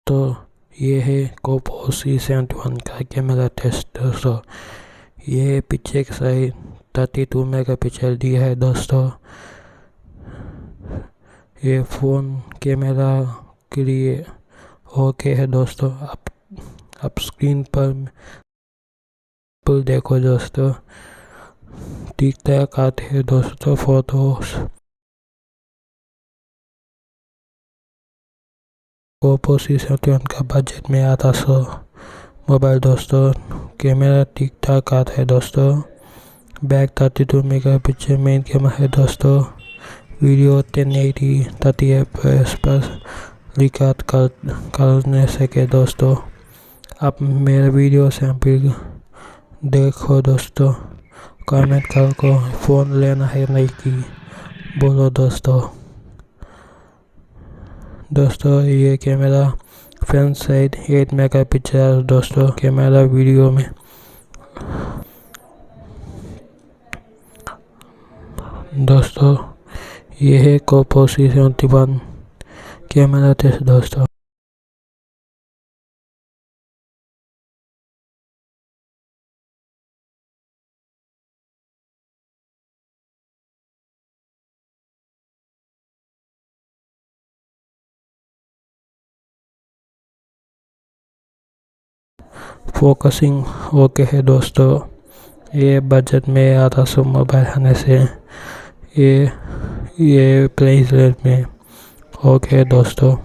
दोस्तों ये है Oppo C71 का कैमरा टेस्ट दोस्तों। ये पीछे की साइड 32 मेगापिक्सल दिया है दोस्तों। ये फ़ोन कैमरा के लिए ओके है दोस्तों। आप स्क्रीन पर देखो दोस्तों, ठीक ठाक आते हैं दोस्तों फोटोस। Oppo C71 का बजट में आता मोबाइल दोस्तों। कैमरा ठीक ठाक आता है दोस्तों। बैक 32 मेगापिक्सल मेन कैमरा है दोस्तों। वीडियो 1080 30 fps पर रिकॉर्ड करने सके दोस्तों। आप मेरा वीडियो सैंपल देखो दोस्तों, कमेंट करो फ़ोन लेना है नहीं कि बोलो दोस्तों। ये कैमरा फ्रंट साइड 8 मेगापिक्सल दोस्तों कैमरा वीडियो में। दोस्तों ये है Oppo C71 कैमरा टेस्ट दोस्तों। फोकसिंग ओके है दोस्तों। ये बजट में आता मोबाइल आने से ये प्राइस रेट में ओके दोस्तों।